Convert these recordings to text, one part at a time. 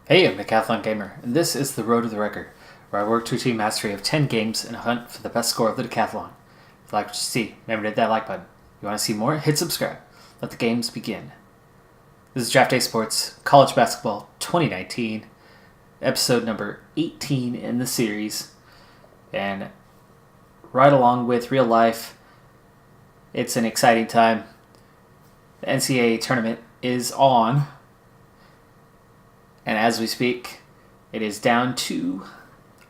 Hey, I'm Decathlon Gamer, and this is the Road to the Record, where I work to achieve mastery of 10 games in a hunt for the best score of the Decathlon. If you like what you see, remember to hit that like button. If you want to see more, hit subscribe. Let the games begin. This is Draft Day Sports, College Basketball 2019, episode number 18 in the series, and right along with real life, it's an exciting time. The NCAA tournament is on. And as we speak, it is down to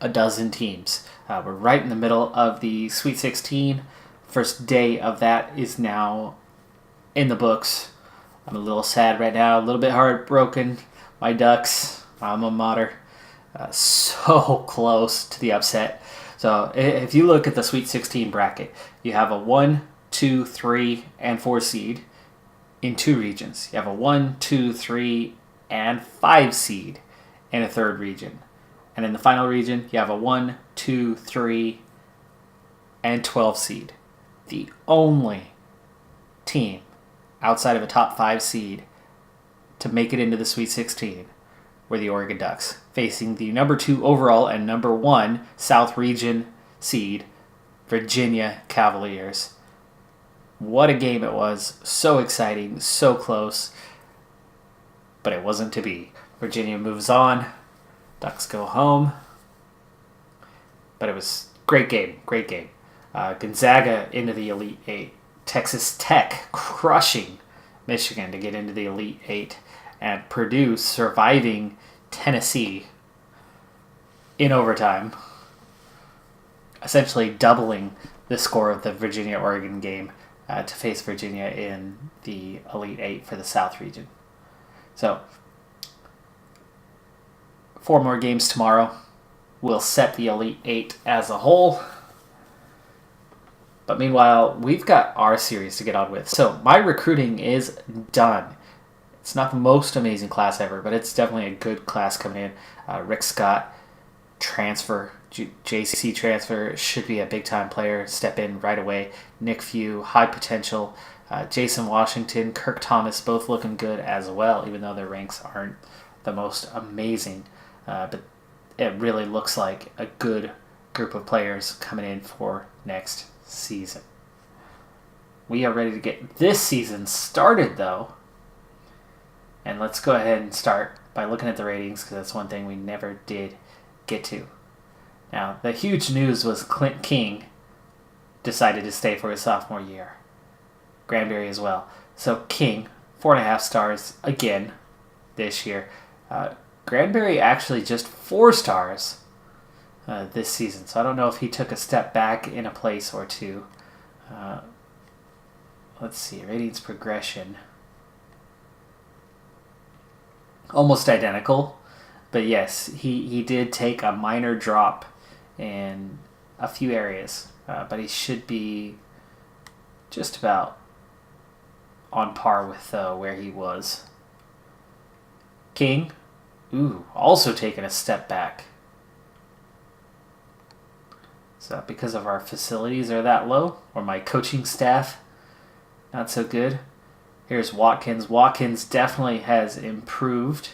a dozen teams. We're right in the middle of the Sweet 16. First day of that is now in the books. I'm a little sad right now, a little bit heartbroken. My Ducks, my alma mater, so close to the upset. So if you look at the Sweet 16 bracket, you have a 1, 2, 3, and 4 seed in two regions. You have a 1, 2, 3, and 5 seed in a third region. And in the final region, you have a 1, 2, 3, and 12 seed. The only team outside of a top 5 seed to make it into the Sweet 16 were the Oregon Ducks, facing the number 2 overall and number 1 South Region seed, Virginia Cavaliers. What a game it was. So exciting, so close. But it wasn't to be. Virginia moves on. Ducks go home. But it was great game. Gonzaga into the Elite Eight. Texas Tech crushing Michigan to get into the Elite Eight. And Purdue surviving Tennessee in overtime. Essentially doubling the score of the Virginia-Oregon game to face Virginia in the Elite Eight for the South region. So, 4 more games tomorrow will set the Elite Eight as a whole. But meanwhile, we've got our series to get on with. So, my recruiting is done. It's not the most amazing class ever, but it's definitely a good class coming in. Rick Scott, transfer, JC transfer, should be a big-time player. Step in right away. Nick Few, high potential. Jason Washington, Kirk Thomas, both looking good as well, even though their ranks aren't the most amazing. But it really looks like a good group of players coming in for next season. We are ready to get this season started, though. And let's go ahead and start by looking at the ratings, because that's one thing we never did get to. Now, the huge news was Clint King decided to stay for his sophomore year. Granberry as well. So King, 4.5 stars again this year. Granberry actually just 4 stars this season. So I don't know if he took a step back in a place or two. Let's see, ratings progression. Almost identical. But yes, he did take a minor drop in a few areas. But he should be just about on par with where he was. King, also taking a step back. So because of our facilities are that low, or my coaching staff, not so good. Here's Watkins. Watkins definitely has improved.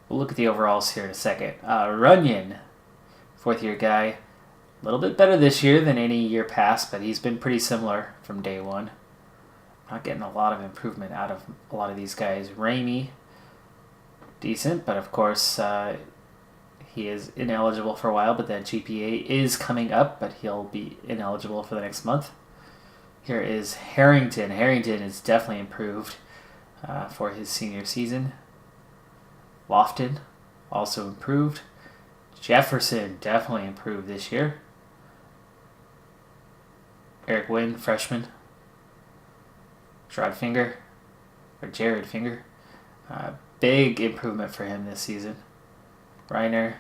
We'll look at the overalls here in a second. Runyon, 4th-year guy. A little bit better this year than any year past, but he's been pretty similar from day one. Not getting a lot of improvement out of a lot of these guys. Ramey, decent, but of course he is ineligible for a while, but that GPA is coming up, but he'll be ineligible for the next month. Here is Harrington. Harrington is definitely improved for his senior season. Lofton, also improved. Jefferson, definitely improved this year. Eric Wynn, freshman. Jared Finger. Big improvement for him this season. Reiner.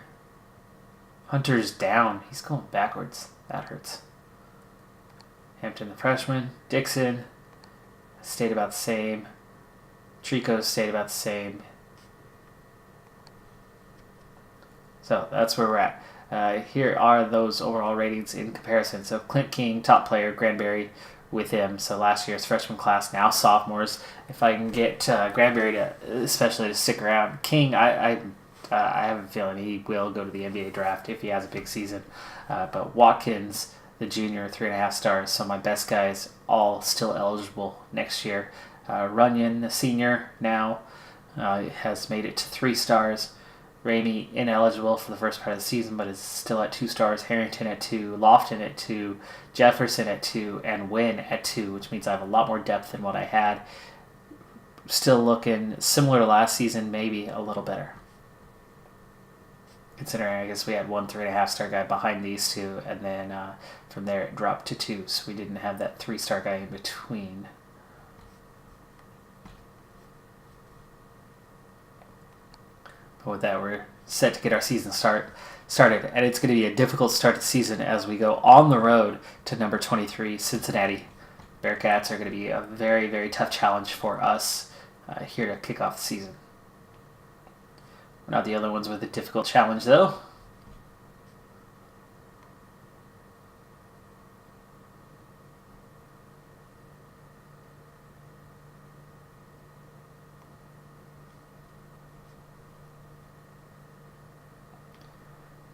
Hunter's down. He's going backwards. That hurts. Hampton, the freshman. Dixon stayed about the same. Trico stayed about the same. So that's where we're at. Here are those overall ratings in comparison. So Clint King, top player. Granberry with him. So last year's freshman class, now sophomores. If I can get Granberry to, especially to stick around, King, I have a feeling he will go to the NBA draft if he has a big season. But Watkins, the junior, 3.5 stars. So my best guys all still eligible next year. Runyon, the senior, now has made it to 3 stars. Ramey ineligible for the first part of the season, but is still at 2 stars. Harrington at 2, Lofton at 2, Jefferson at 2, and Wynn at 2, which means I have a lot more depth than what I had. Still looking similar to last season, maybe a little better. Considering I guess we had 1 3.5 star guy behind these two, and then from there it dropped to 2, so we didn't have that 3 star guy in between. But with that, we're set to get our season started, and it's going to be a difficult start to the season as we go on the road to number 23, Cincinnati. Bearcats are going to be a very, very tough challenge for us here to kick off the season. We're not the only ones with a difficult challenge, though.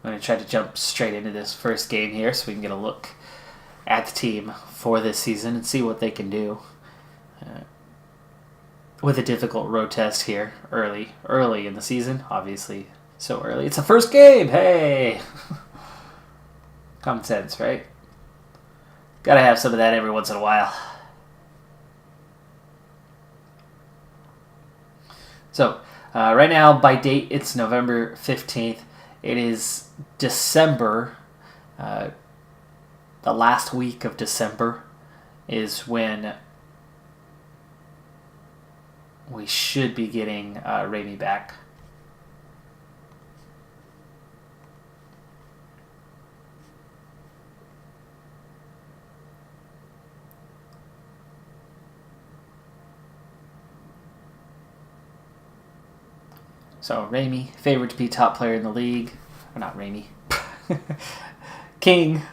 I'm going to try to jump straight into this first game here so we can get a look at the team for this season and see what they can do. With a difficult road test here early in the season. Obviously, so early. It's the first game! Hey! Common sense, right? Gotta have some of that every once in a while. So, right now, by date, it's November 15th. It is December. The last week of December is when we should be getting Ramey back. So Ramey, favored to be top player in the league. Or not Ramey. King,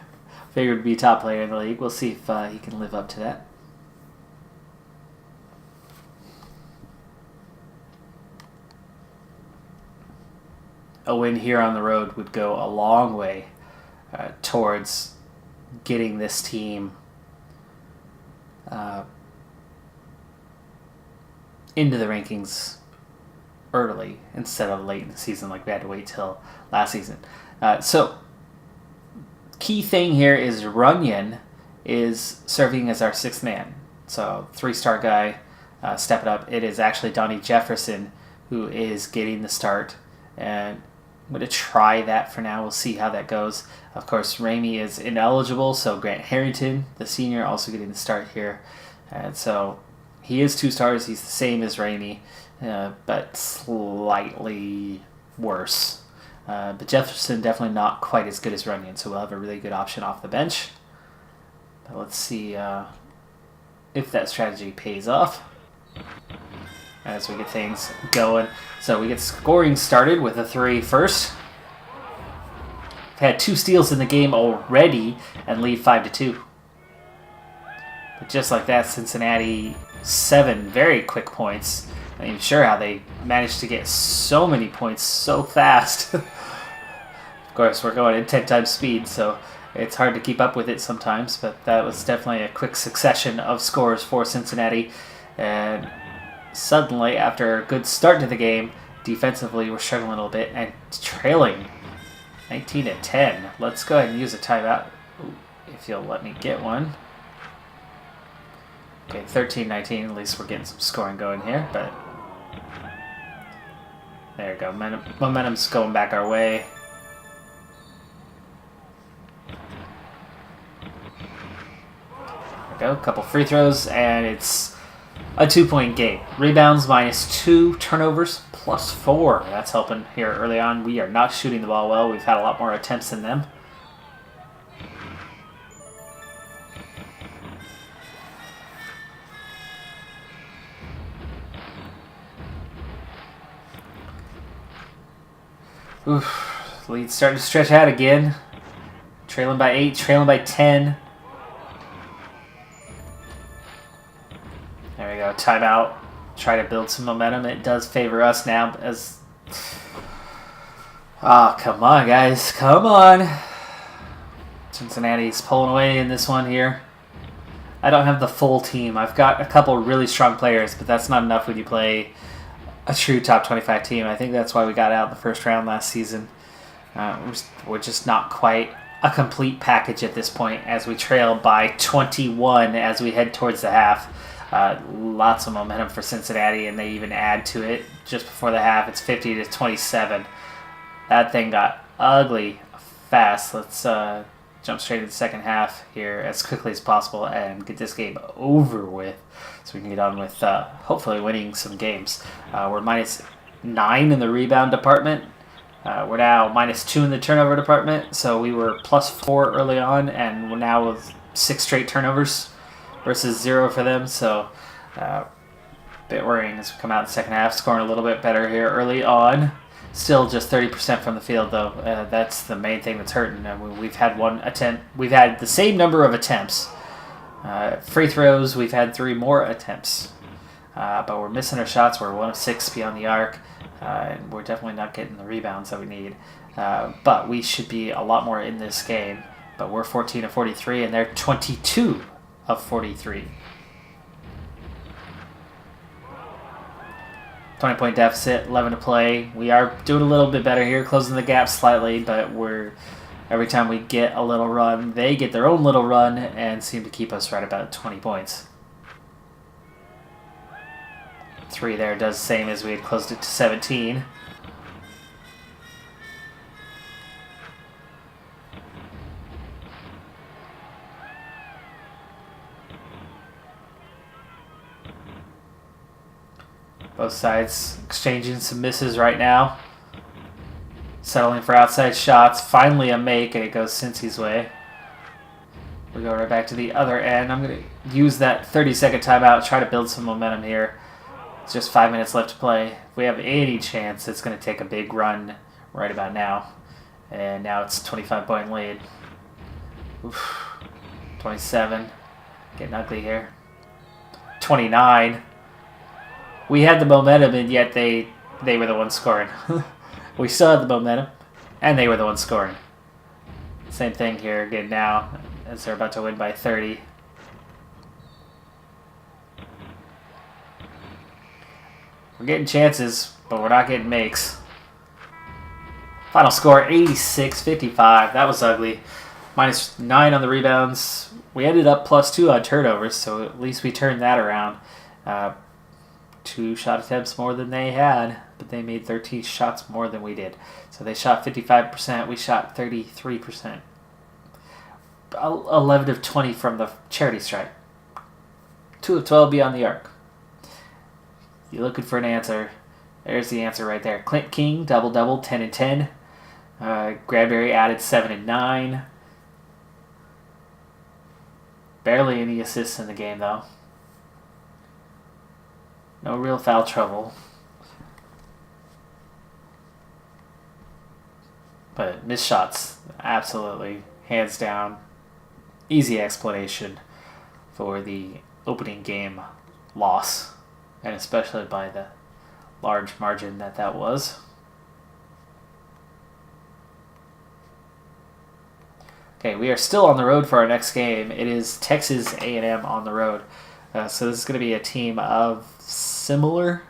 favored to be top player in the league. We'll see if he can live up to that. A win here on the road would go a long way towards getting this team into the rankings early instead of late in the season like we had to wait till last season. So, key thing here is Runyon is serving as our 6th man. So, 3-star guy, step it up. It is actually Donnie Jefferson who is getting the start. And I'm going to try that for now. We'll see how that goes. Of course, Ramey is ineligible, so Grant Harrington, the senior, also getting the start here. And so he is 2 stars. He's the same as Ramey, but slightly worse. But Jefferson definitely not quite as good as Runyon, so we'll have a really good option off the bench. But let's see if that strategy pays off as we get things going. So we get scoring started with a 3 first. We've had 2 steals in the game already and lead 5-2. But just like that, Cincinnati 7 very quick points. I'm not even sure how they managed to get so many points so fast. Of course, we're going at 10 times speed, so it's hard to keep up with it sometimes, but that was definitely a quick succession of scores for Cincinnati. And suddenly, after a good start to the game, defensively we're struggling a little bit and trailing 19-10. Let's go ahead and use a timeout, if you'll let me get one. Okay, 13-19, at least we're getting some scoring going here, but there we go. Momentum's going back our way. There we go, a couple free throws, and it's a 2-point game. Rebounds -2, turnovers +4. That's helping here early on. We are not shooting the ball well. We've had a lot more attempts than them. Oof, lead starting to stretch out again. Trailing by 8, trailing by 10. timeout. Try to build some momentum. It does favor us now as... Oh, come on, guys. Come on. Cincinnati's pulling away in this one here. I don't have the full team. I've got a couple really strong players, but that's not enough when you play a true top 25 team. I think that's why we got out in the first round last season. We're just not quite a complete package at this point as we trail by 21 as we head towards the half. Lots of momentum for Cincinnati, and they even add to it just before the half. It's 50-27. That thing got ugly fast. Let's jump straight to the second half here as quickly as possible and get this game over with so we can get on with hopefully winning some games. We're -9 in the rebound department. We're now -2 in the turnover department, so we were +4 early on, and we're now with 6 straight turnovers versus 0 for them, so a bit worrying as we come out in the second half, scoring a little bit better here early on. Still just 30% from the field, though. That's the main thing that's hurting. We've had one attempt. We've had the same number of attempts. Free throws, we've had 3 more attempts. But we're missing our shots. We're 1 of 6 beyond the arc. And we're definitely not getting the rebounds that we need. But we should be a lot more in this game. But we're 14 of 43, and they're 22 of 43. 20-point deficit, 11 to play. We are doing a little bit better here, closing the gap slightly, but every time we get a little run, they get their own little run and seem to keep us right about 20 points. 3 there does the same as we had closed it to 17. Both sides exchanging some misses right now. Settling for outside shots. Finally a make, and it goes Cincy's way. We go right back to the other end. I'm going to use that 30-second timeout, try to build some momentum here. It's just 5 minutes left to play. If we have any chance, it's going to take a big run right about now. And now it's a 25-point lead. Oof. 27. Getting ugly here. 29. We had the momentum, and yet they were the ones scoring. We still had the momentum, and they were the ones scoring. Same thing here again now, as they're about to win by 30. We're getting chances, but we're not getting makes. Final score, 86-55. That was ugly. -9 on the rebounds. We ended up +2 on turnovers, so at least we turned that around. 2 shot attempts more than they had, but they made 13 shots more than we did. So they shot 55%, we shot 33%. 11 of 20 from the charity stripe. 2 of 12 beyond the arc. You're looking for an answer. There's the answer right there. Clint King, double-double, 10 and 10. Granberry added 7 and 9. Barely any assists in the game, though. No real foul trouble. But missed shots, absolutely, hands down. Easy explanation for the opening game loss, and especially by the large margin that was. Okay, we are still on the road for our next game. It is Texas A&M on the road. So this is going to be a team of similar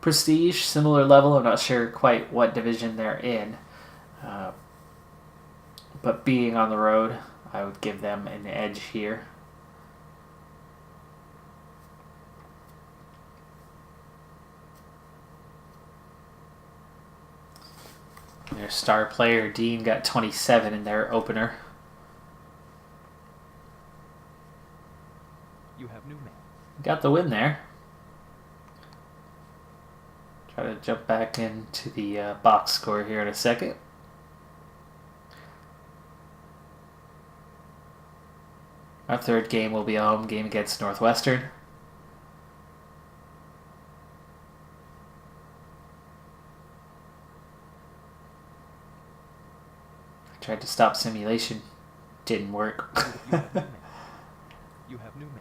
prestige, similar level. I'm not sure quite what division they're in. But being on the road, I would give them an edge here. Their star player, Dean, got 27 in their opener. You have new man. Got the win there. Try to jump back into the box score here in a second. Our third game will be a home game against Northwestern. Tried to stop simulation. Didn't work. You have new man.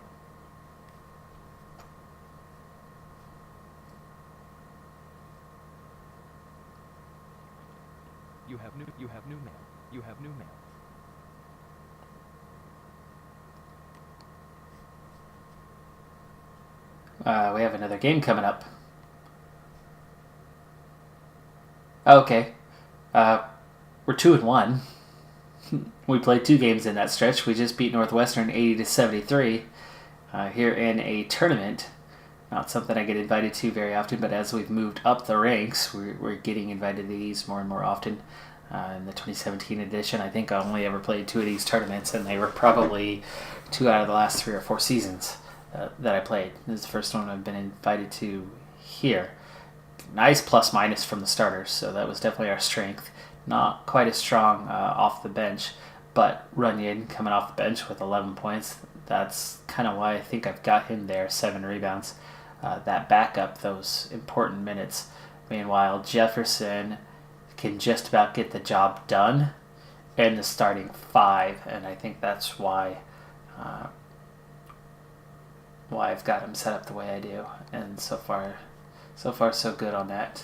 You have new mail. You have new mail. We have another game coming up. Okay. We're 2-1. We played 2 games in that stretch. We just beat Northwestern 80-73 here in a tournament. Not something I get invited to very often, but as we've moved up the ranks, we're getting invited to these more and more often. In the 2017 edition, I think I only ever played 2 of these tournaments, and they were probably 2 out of the last 3 or 4 seasons that I played. This is the first one I've been invited to here. Nice plus minus from the starters, so that was definitely our strength. Not quite as strong off the bench, but Runyon coming off the bench with 11 points. That's kind of why I think I've got him there, 7 rebounds. That backup, those important minutes. Meanwhile, Jefferson can just about get the job done in the starting 5, and I think that's why I've got him set up the way I do. And so far so good on that.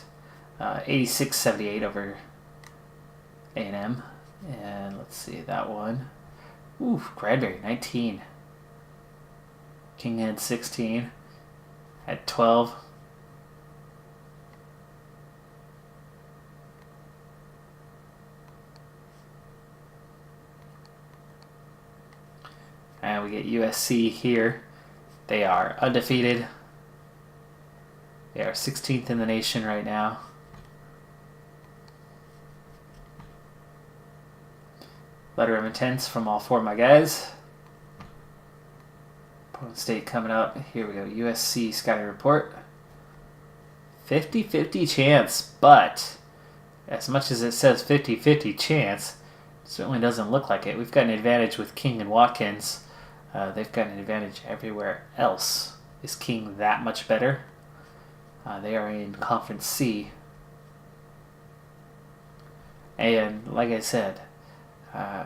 86-78 over A&M. And let's see that one. Ooh, Granbury, 19. King had 16. Had 12. And we get USC here. They are undefeated. They are 16th in the nation right now. Letter of intents from all 4 of my guys. Opponent State coming up. Here we go. USC scouting report. 50-50 chance, but as much as it says 50-50 chance, it certainly doesn't look like it. We've got an advantage with King and Watkins. They've got an advantage everywhere else. Is King that much better? They are in Conference C. And like I said, a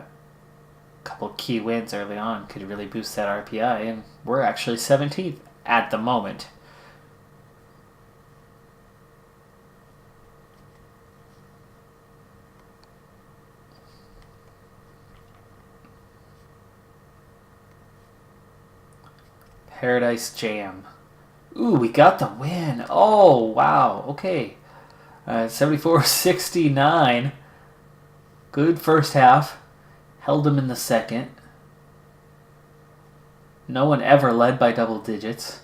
couple key wins early on could really boost that RPI, and we're actually 17th at the moment. Paradise Jam. Ooh, we got the win. Oh, wow. Okay. 74-69. Good first half. Held them in the second. No one ever led by double digits.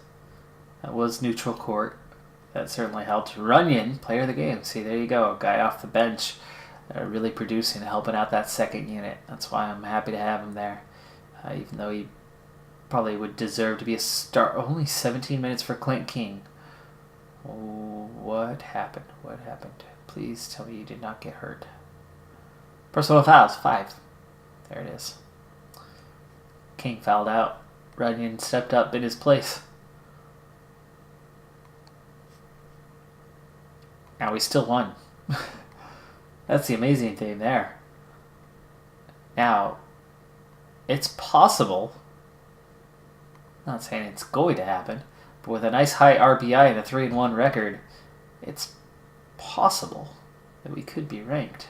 That was neutral court. That certainly helped. Runyon, player of the game. See, there you go. A guy off the bench really producing, helping out that second unit. That's why I'm happy to have him there. Even though he probably would deserve to be a start. Only 17 minutes for Clint King. Oh, what happened? What happened? Please tell me you did not get hurt. Personal fouls, 5. There it is. King fouled out. Runyon stepped up in his place. Now we still won. That's the amazing thing there. Now, it's possible, not saying it's going to happen, but with a nice high RPI and a 3-1 record, it's possible that we could be ranked.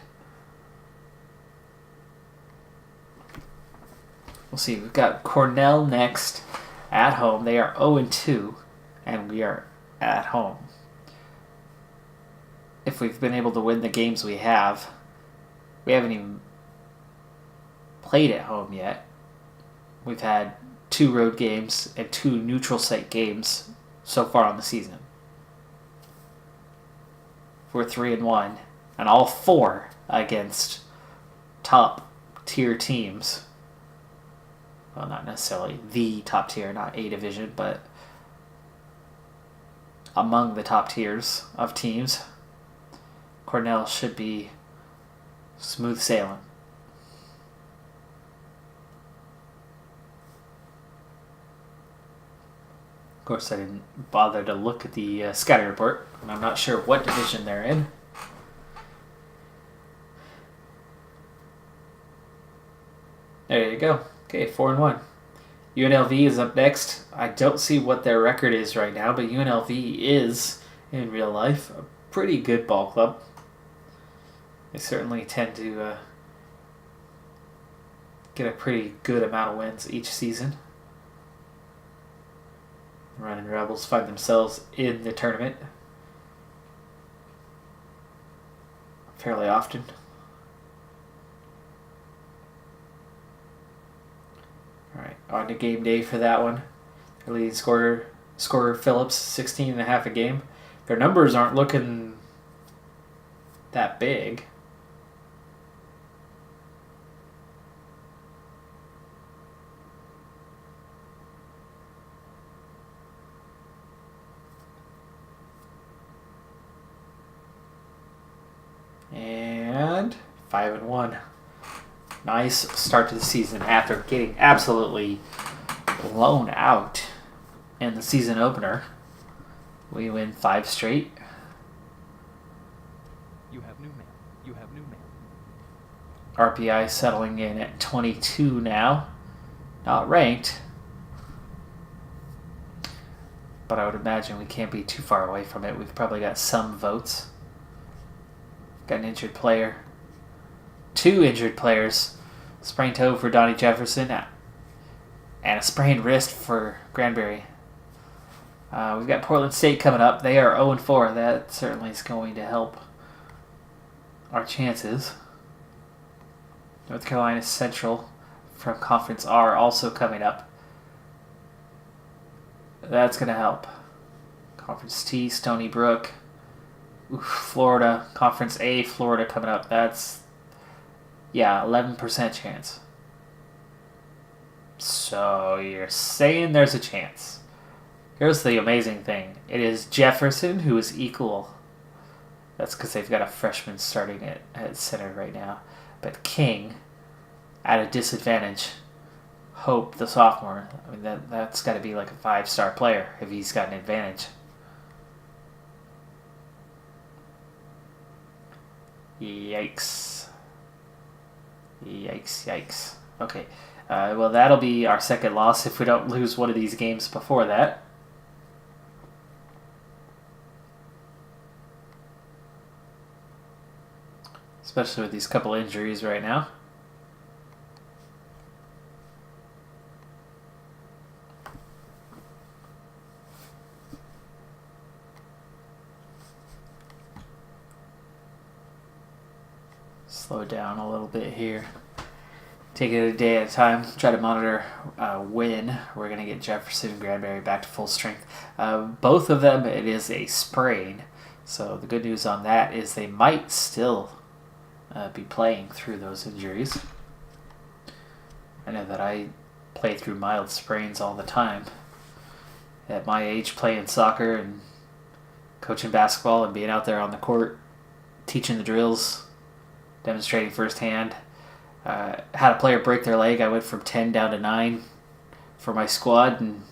We'll see. We've got Cornell next at home. They are 0-2, and we are at home. If we've been able to win the games we haven't even played at home yet. We've had 2 road games and 2 neutral site games so far on the season. We're 3-1, and all 4 against top tier teams. Well, not necessarily the top tier, not A division, but among the top tiers of teams. Cornell should be smooth sailing. Of course, I didn't bother to look at the scouting report, and I'm not sure what division they're in. There you go. Okay, 4-1. UNLV is up next. I don't see what their record is right now, but UNLV is, in real life, a pretty good ball club. They certainly tend to get a pretty good amount of wins each season. Running Rebels find themselves in the tournament fairly often. Alright, on to game day for that one. Their leading scorer Phillips, 16.5 a game. Their numbers aren't looking that big. And 5-1. Nice start to the season after getting absolutely blown out in the season opener. We win 5 straight. You have new mail. You have new mail. RPI settling in at 22 now. Not ranked. But I would imagine we can't be too far away from it. We've probably got some votes. Got an injured player. 2 injured players. Sprained toe for Donnie Jefferson. And a sprained wrist for Granbury. We've got Portland State coming up. They are 0-4. That certainly is going to help our chances. North Carolina Central from Conference R also coming up. That's going to help. Conference T, Stony Brook. Florida, Conference A, Florida coming up. That's, 11% chance. So you're saying there's a chance. Here's the amazing thing. It is Jefferson who is equal. That's because they've got a freshman starting at center right now. But King, at a disadvantage. Hope, the sophomore. I mean, that's got to be like a 5-star player if he's got an advantage. Yikes. Yikes. Okay. Well, that'll be our second loss if we don't lose one of these games before that. Especially with these couple injuries right now. Slow down a little bit here. Take it a day at a time. Try to monitor when we're going to get Jefferson and Granbury back to full strength. Both of them, it is a sprain. So the good news on that is they might still be playing through those injuries. I know that I play through mild sprains all the time. At my age, playing soccer and coaching basketball and being out there on the court, teaching the drills, demonstrating firsthand. Had a player break their leg. I went from 10 down to 9 for my squad, and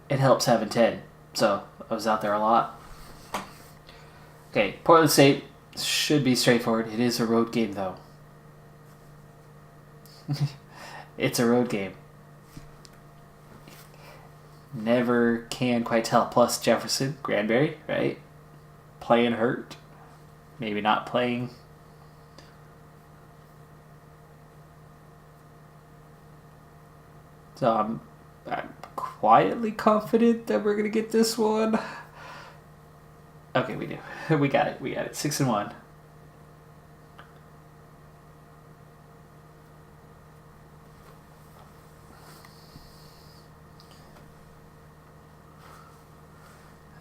it helps having 10. So I was out there a lot. Okay, Portland State should be straightforward. It is a road game, though. It's a road game. Never can quite tell. Plus Jefferson, Granbury, right? Playing hurt. Maybe not playing. So I'm quietly confident that we're going to get this one. Okay, we do. We got it. 6-1.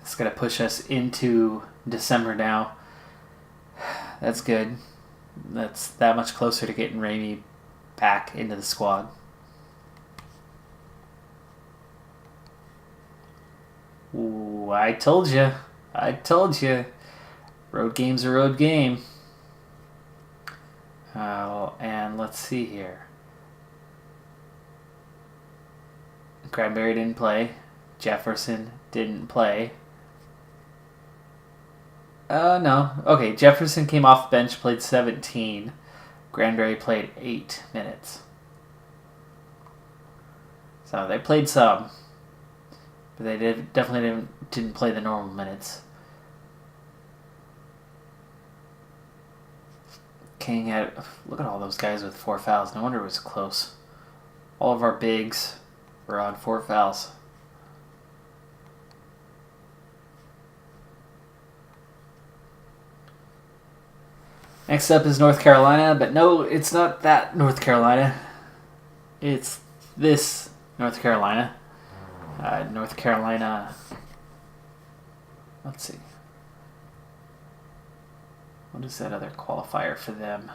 It's going to push us into December now. That's good. That's that much closer to getting Ramey back into the squad. Ooh, I told you. Road game's a road game. And let's see here. Granbury didn't play. Jefferson didn't play. No. Okay, Jefferson came off the bench, played 17. Granbury played 8 minutes. So they played some. But they definitely didn't play the normal minutes. King had... Look at all those guys with 4 fouls. No wonder it was close. All of our bigs were on 4 fouls. Next up is North Carolina, but no, it's not that North Carolina. It's this North Carolina. North Carolina... Let's see. What is that other qualifier for them?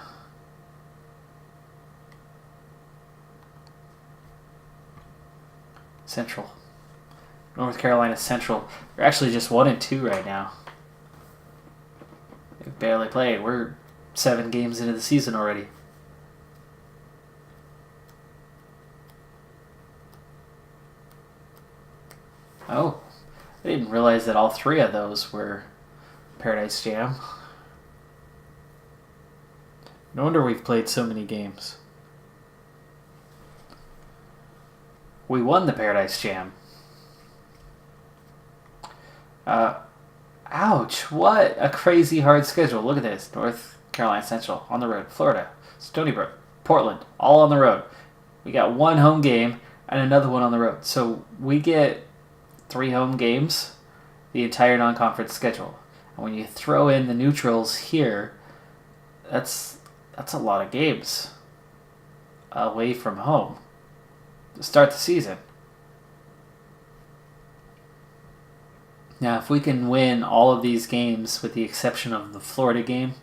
Central. North Carolina Central. They're actually just 1-2 right now. They've barely played. We're 7 games into the season already. Oh, I didn't realize that all 3 of those were Paradise Jam. No wonder we've played so many games. We won the Paradise Jam. Ouch, what a crazy hard schedule. Look at this. North Carolina Central, on the road. Florida, Stony Brook, Portland, all on the road. We got 1 home game and another one on the road. So we get 3 home games, the entire non-conference schedule. And when you throw in the neutrals here, that's a lot of games away from home to start the season. Now, if we can win all of these games with the exception of the Florida game,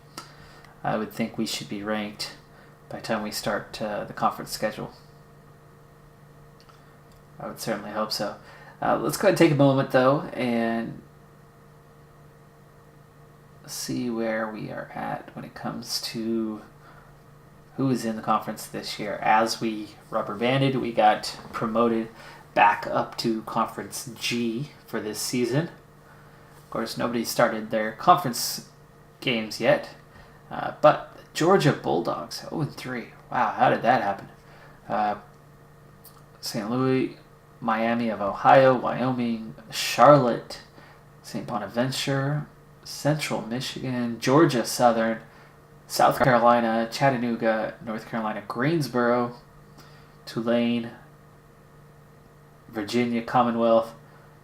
I would think we should be ranked by the time we start the conference schedule. I would certainly hope so. Let's go ahead and take a moment, though, and see where we are at when it comes to who is in the conference this year. As we rubber banded, we got promoted back up to Conference G for this season. Of course, nobody started their conference games yet, but the Georgia Bulldogs, 0-3. Wow, how did that happen? St. Louis, Miami of Ohio, Wyoming, Charlotte, St. Bonaventure, Central Michigan, Georgia Southern, South Carolina, Chattanooga, North Carolina, Greensboro, Tulane, Virginia Commonwealth,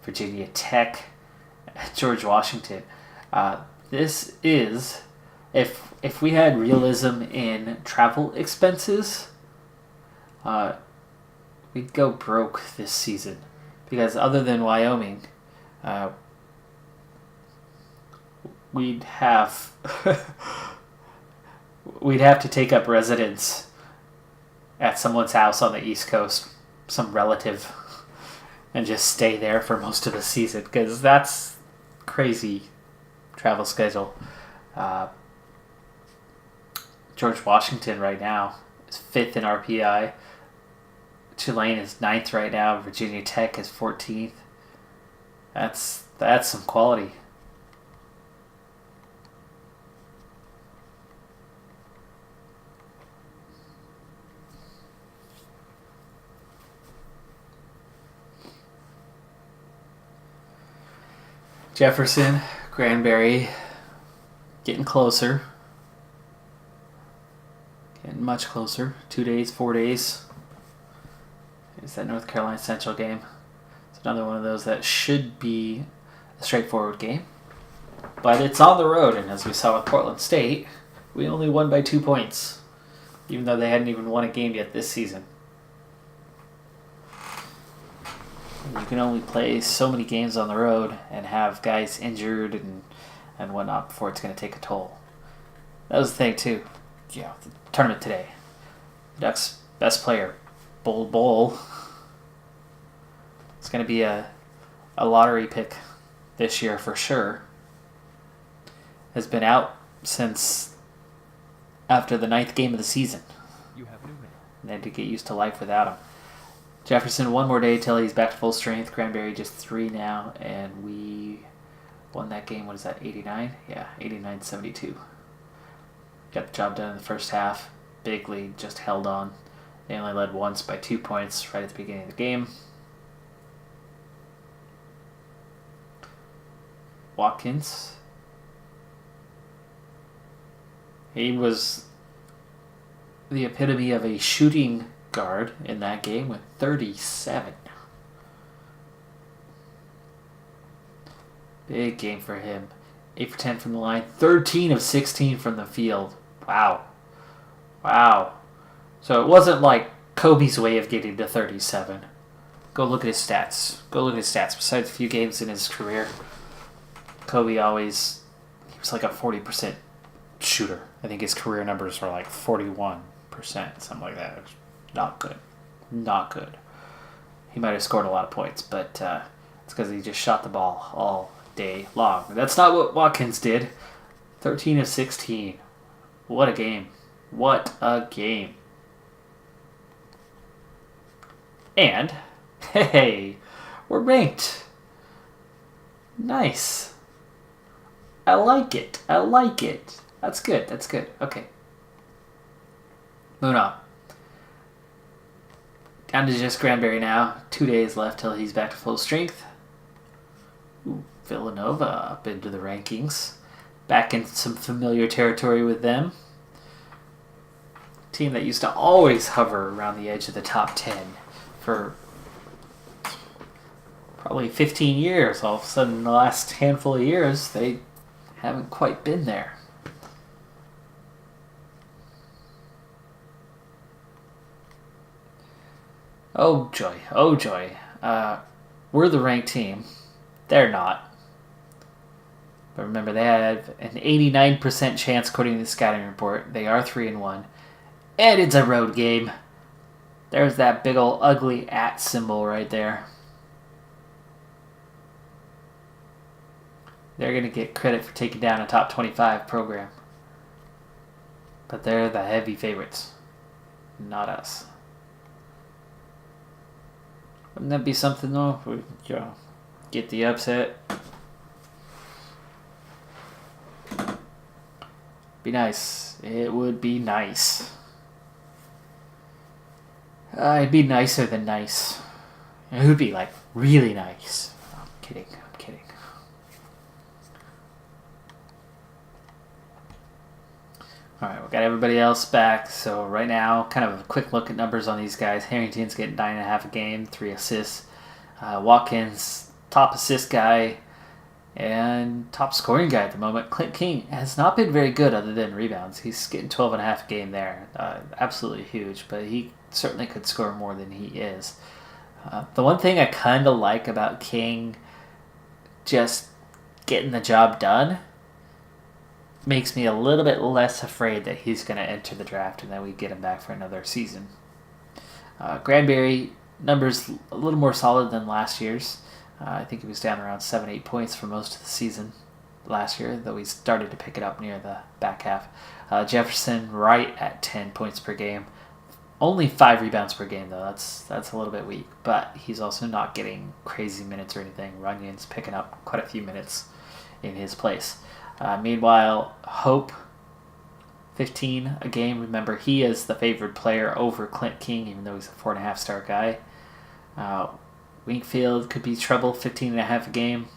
Virginia Tech, George Washington. This is, if we had realism in travel expenses, we'd go broke this season, because other than Wyoming, we'd have to take up residence at someone's house on the East Coast, some relative, and just stay there for most of the season, because that's crazy travel schedule. George Washington right now is 5th in RPI. Tulane is 9th right now. Virginia Tech is 14th. That's some quality. Jefferson, Granbury, getting closer. Getting much closer. 2 days, 4 days. It's that North Carolina Central game. It's another one of those that should be a straightforward game. But it's on the road, and as we saw with Portland State, we only won by 2 points, even though they hadn't even won a game yet this season. You can only play so many games on the road and have guys injured and whatnot before it's going to take a toll. That was the thing, too. Yeah, the tournament today. The Ducks' best player, Bull. It's going to be a lottery pick this year for sure. Has been out since after the 9th game of the season. You have new man. And they had to get used to life without him. Jefferson, 1 more day till he's back to full strength. Granbury just 3 now, and we won that game. What is that, 89? Yeah, 89-72. Got the job done in the first half. Big lead, just held on. They only led once by 2 points right at the beginning of the game. Watkins. He was the epitome of a shooting guard in that game with 37. Big game for him. 8 for 10 from the line. 13 of 16 from the field. Wow. So it wasn't like Kobe's way of getting to 37. Go look at his stats. Besides a few games in his career, Kobe he was like a 40% shooter. I think his career numbers were like 41%, something like that. It was not good. He might have scored a lot of points, but it's because he just shot the ball all day long. That's not what Watkins did. 13 of 16. What a game. And, hey, we're ranked. Nice. I like it. That's good. Okay. Moving on. Down to just Granberry now. 2 days left till he's back to full strength. Ooh, Villanova up into the rankings. Back in some familiar territory with them. Team that used to always hover around the edge of the top 10 for probably 15 years. All of a sudden, in the last handful of years, they haven't quite been there. Oh joy. We're the ranked team. They're not. But remember, they have an 89% chance according to the scouting report. They are 3-1. And it's a road game. There's that big ol' ugly @ symbol right there. They're going to get credit for taking down a top 25 program. But they're the heavy favorites. Not us. Wouldn't that be something though? If we get the upset. Be nice. It would be nice. It'd be nicer than nice. It would be like really nice. I'm kidding. Alright, we got everybody else back. So right now, kind of a quick look at numbers on these guys. Harrington's getting 9.5 a game, 3 assists. Watkins, top assist guy and top scoring guy at the moment. Clint King has not been very good other than rebounds. He's getting 12.5 a game there. Absolutely huge, but he certainly could score more than he is. The one thing I kind of like about King just getting the job done makes me a little bit less afraid that he's going to enter the draft and that we get him back for another season. Granberry, numbers a little more solid than last year's. I think he was down around 7-8 points for most of the season last year, though he started to pick it up near the back half. Jefferson right at 10 points per game. Only 5 rebounds per game, though. That's a little bit weak, but he's also not getting crazy minutes or anything. Runyon's picking up quite a few minutes in his place. Meanwhile, Hope, 15 a game. Remember, he is the favored player over Clint King, even though he's a 4.5-star guy. Wingfield could be trouble, 15.5 a game.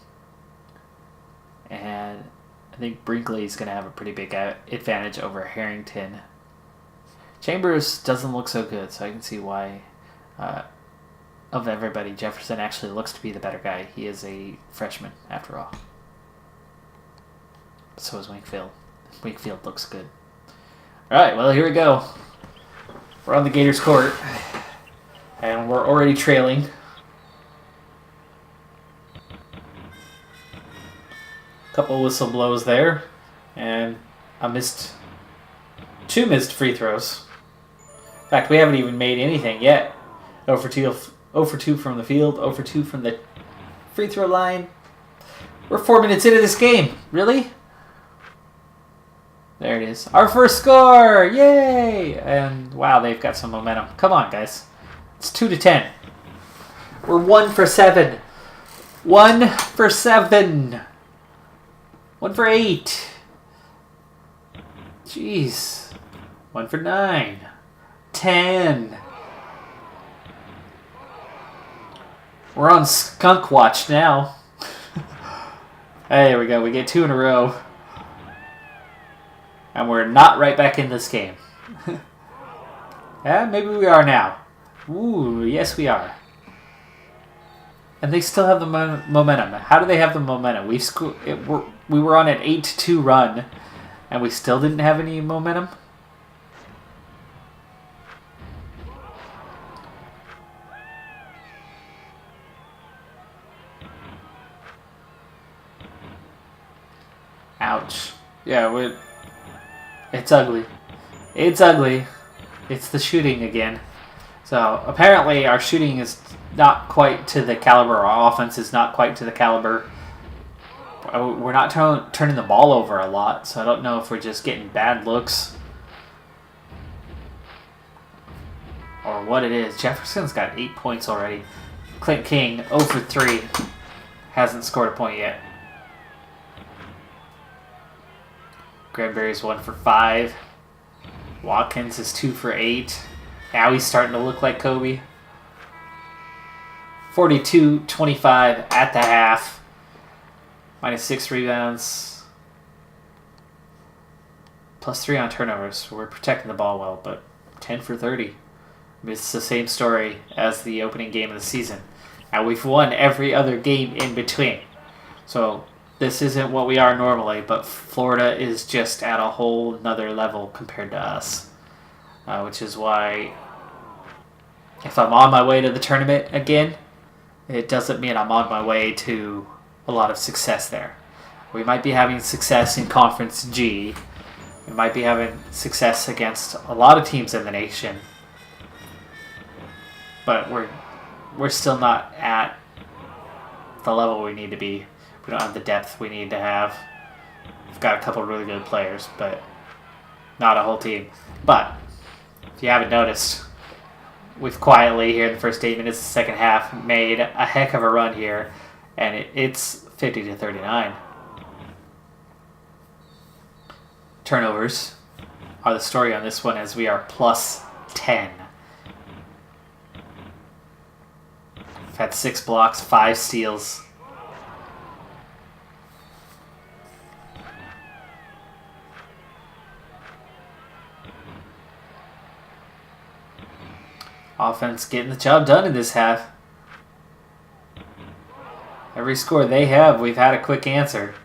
And I think Brinkley's going to have a pretty big advantage over Harrington. Chambers doesn't look so good, so I can see why, of everybody, Jefferson actually looks to be the better guy. He is a freshman, after all. So is Wingfield. Wingfield looks good. Alright, well, here we go. We're on the Gators court. And we're already trailing. Couple whistle blows there. And two missed free throws. In fact, we haven't even made anything yet. 0 for 2 from the field. 0 for 2 from the free throw line. We're 4 minutes into this game. Really? There it is. Our first score! Yay! And wow, they've got some momentum. Come on, guys. It's 2-10. We're 1 for 7. 1 for 7. 1 for 8. Jeez. 1 for 9. 10. We're on skunk watch now. There we go. We get 2 in a row. And we're not right back in this game. Yeah, maybe we are now. Ooh, yes we are. And they still have the momentum. How do they have the momentum? We were on an 8-2 run, and we still didn't have any momentum? Ouch. Yeah, it's ugly. It's ugly. It's the shooting again. So apparently our shooting is not quite to the caliber. Our offense is not quite to the caliber. We're not turning the ball over a lot, so I don't know if we're just getting bad looks or what it is. Jefferson's got 8 points already. Clint King, 0 for 3. Hasn't scored a point yet. Granberry's 1 for 5. Watkins is 2 for 8. Now he's starting to look like Kobe. 42-25 at the half. Minus 6 rebounds. Plus 3 on turnovers. So we're protecting the ball well, but 10 for 30. It's the same story as the opening game of the season. And we've won every other game in between. So this isn't what we are normally, but Florida is just at a whole nother level compared to us. Which is why if I'm on my way to the tournament again, it doesn't mean I'm on my way to a lot of success there. We might be having success in Conference G. We might be having success against a lot of teams in the nation. But we're still not at the level we need to be. We don't have the depth we need to have. We've got a couple of really good players, but not a whole team. But if you haven't noticed, we've quietly here in the first 8 minutes of the second half made a heck of a run here, and it's 50-39. Turnovers are the story on this one, as we are plus 10. We've had 6 blocks, 5 steals. Offense getting the job done in this half. Every score they have, we've had a quick answer.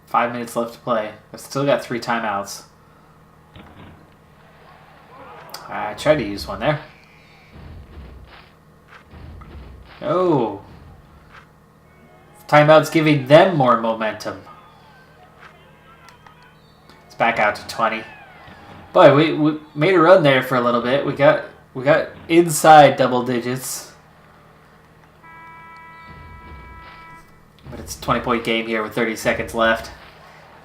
Five minutes left to play. I've still got 3 timeouts. I tried to use one there. Oh. Timeout's giving them more momentum. Back out to 20. Boy, we made a run there for a little bit. We got inside double digits. But it's a 20-point game here with 30 seconds left.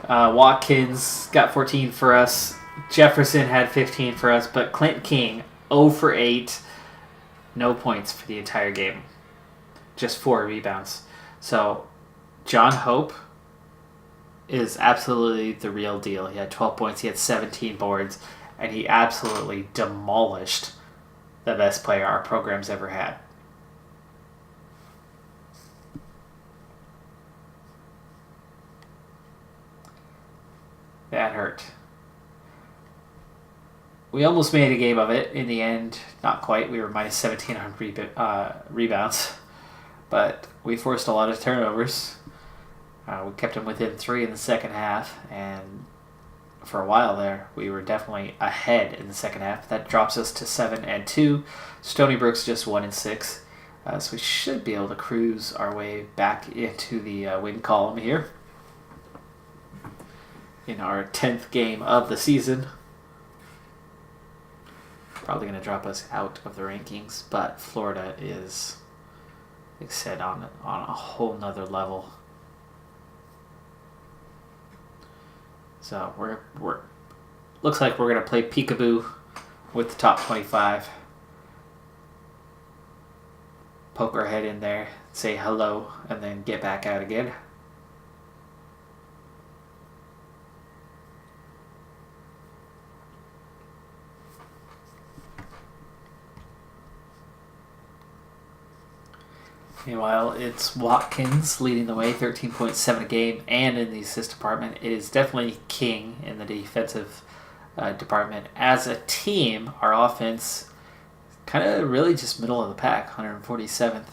Watkins got 14 for us. Jefferson had 15 for us. But Clint King, 0 for 8. No points for the entire game. Just 4 rebounds. So, John Hope is absolutely the real deal. He had 12 points, he had 17 boards, and he absolutely demolished the best player our program's ever had. That hurt. We almost made a game of it. In the end, not quite. We were minus 17 on rebounds, but we forced a lot of turnovers. We kept them within 3 in the second half, and for a while there, we were definitely ahead in the second half. That drops us to 7-2. Stony Brook's just 1-6, so we should be able to cruise our way back into the win column here in our 10th game of the season. Probably going to drop us out of the rankings, but Florida is, like I said, on a whole nother level. So we're looks like we're gonna play peekaboo with the top 25. Poke our head in there, say hello, and then get back out again. Meanwhile, it's Watkins leading the way, 13.7 a game, and in the assist department, it is definitely king in the defensive department. As a team, our offense kind of really just middle of the pack, 147th.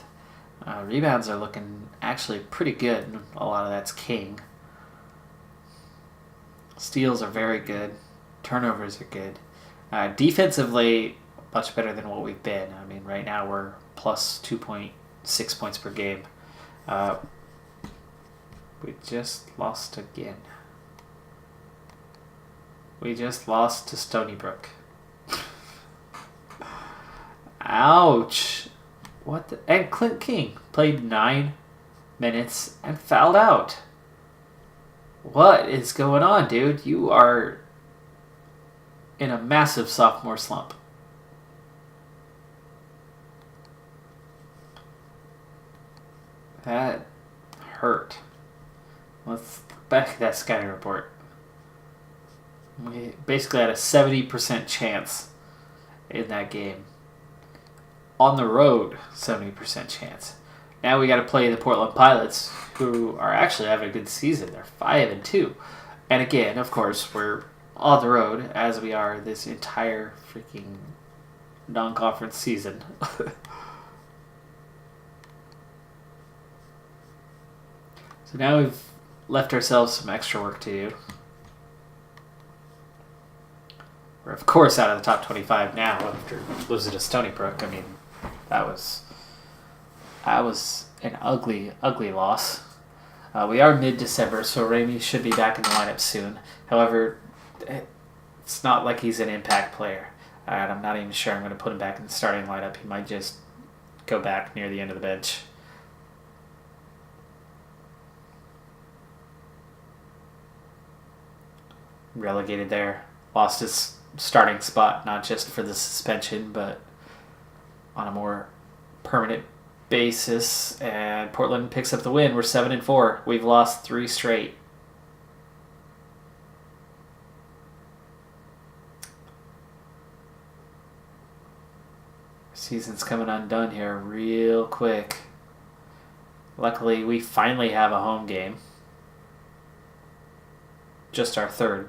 Rebounds are looking actually pretty good. A lot of that's king. Steals are very good. Turnovers are good. Defensively, much better than what we've been. I mean, right now we're plus 2.6 points per game. We just lost again. We just lost to Stony Brook. Ouch. What the? And Clint King played 9 minutes and fouled out. What is going on, dude? You are in a massive sophomore slump. That hurt. Let's back at that scouting report. We basically had a 70% chance in that game. On the road, 70% chance. Now we got to play the Portland Pilots, who are actually having a good season. They're 5-2, and again, of course, we're on the road as we are this entire freaking non-conference season. So now we've left ourselves some extra work to do. We're of course out of the top 25 now after losing to Stony Brook. I mean, that was an ugly, ugly loss. We are mid-December, so Ramey should be back in the lineup soon. However, it's not like he's an impact player. And I'm not even sure I'm going to put him back in the starting lineup. He might just go back near the end of the bench. Relegated there. Lost his starting spot, not just for the suspension, but on a more permanent basis. And Portland picks up the win. We're 7-4. We've lost 3 straight. Season's coming undone here real quick. Luckily, we finally have a home game. Just our 3rd.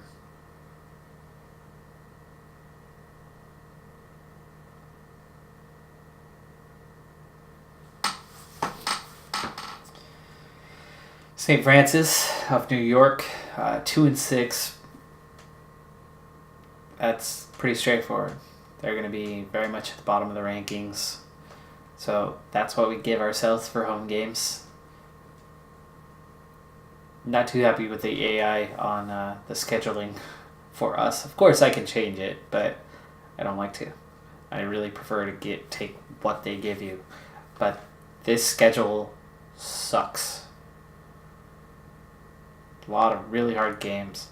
St. Francis of New York, 2-6. That's pretty straightforward. They're going to be very much at the bottom of the rankings. So that's what we give ourselves for home games. Not too happy with the AI on the scheduling for us. Of course I can change it, but I don't like to. I really prefer to take what they give you. But this schedule sucks. A lot of really hard games,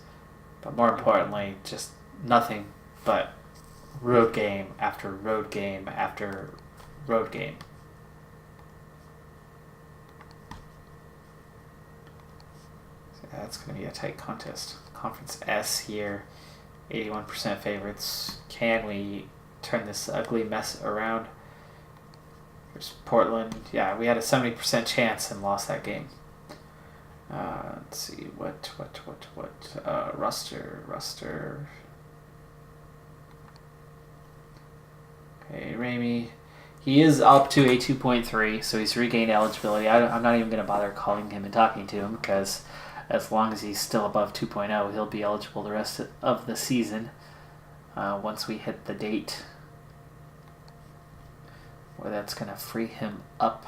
but more importantly, just nothing but road game after road game after road game. So that's going to be a tight contest. Conference S here, 81% favorites. Can we turn this ugly mess around? There's Portland. Yeah, we had a 70% chance and lost that game. Let's see, Ruster. Okay, Ramey. He is up to a 2.3, so he's regained eligibility. I'm not even going to bother calling him and talking to him, because as long as he's still above 2.0, he'll be eligible the rest of the season once we hit the date where that's going to free him up.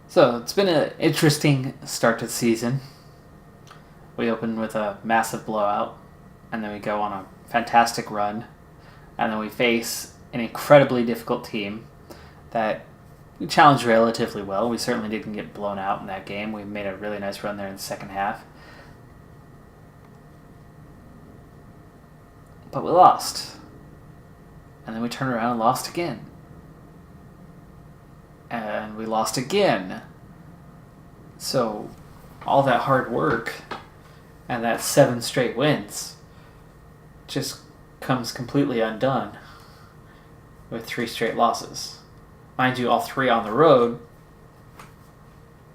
So it's been an interesting start to the season. We open with a massive blowout, and then we go on a fantastic run, and then we face an incredibly difficult team that we challenged relatively well. We certainly didn't get blown out in that game. We made a really nice run there in the second half. But we lost. And then we turned around and lost again. And we lost again. So all that hard work and that 7 straight wins just comes completely undone with 3 straight losses. Mind you, all 3 on the road,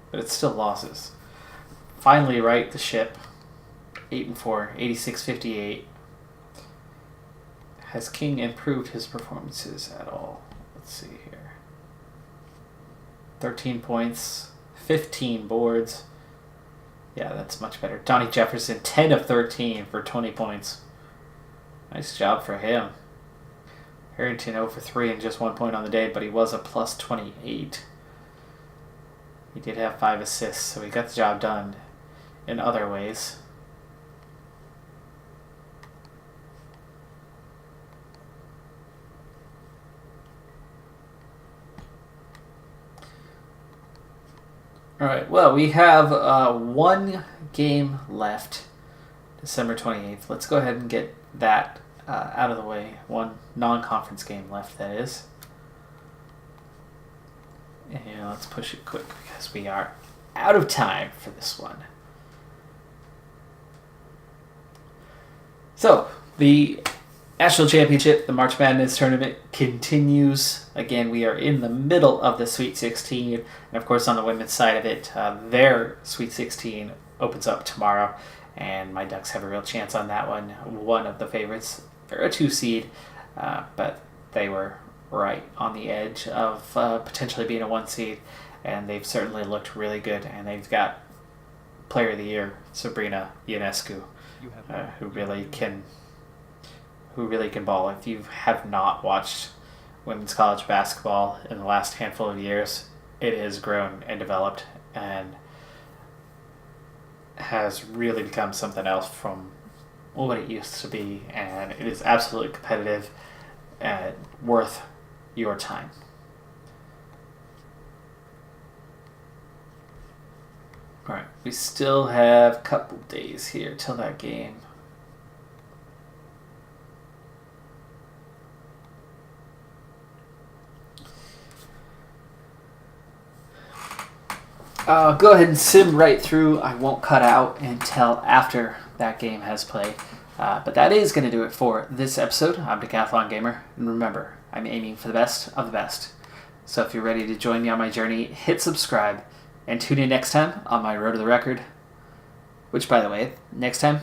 but it's still losses. Finally right the ship. 8-4, 86-58. Has King improved his performances at all? Let's see here. 13 points, 15 boards. Yeah, that's much better. Donnie Jefferson, 10 of 13 for 20 points. Nice job for him. Harrington 0 for 3 and just 1 point on the day, but he was a plus 28. He did have 5 assists, so he got the job done in other ways. All right, well, we have 1 game left, December 28th. Let's go ahead and get that out of the way. 1 non-conference game left, that is. And let's push it quick because we are out of time for this one. So, the National Championship, the March Madness tournament, continues. Again, we are in the middle of the Sweet 16. And of course, on the women's side of it, their Sweet 16 opens up tomorrow. And my Ducks have a real chance on that one. One of the favorites. They're a 2 seed, but they were right on the edge of potentially being a 1 seed. And they've certainly looked really good. And they've got Player of the Year, Sabrina Ionescu, who really can ball. If you have not watched women's college basketball in the last handful of years, it has grown and developed and has really become something else from what it used to be, and it is absolutely competitive and worth your time. All right, we still have a couple days here till that game. Go ahead and sim right through. I won't cut out until after that game has played. But that is going to do it for this episode. I'm Decathlon Gamer. And remember, I'm aiming for the best of the best. So if you're ready to join me on my journey, hit subscribe. And tune in next time on my Road to the Record. Which, by the way, next time,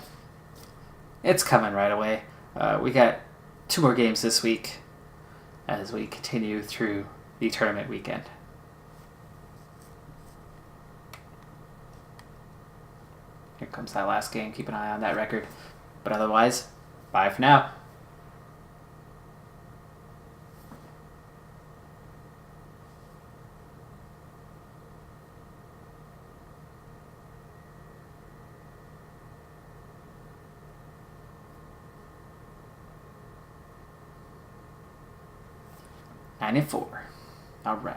it's coming right away. We got 2 more games this week as we continue through the tournament weekend. Here comes that last game. Keep an eye on that record. But otherwise, bye for now. Nine and 4. All right.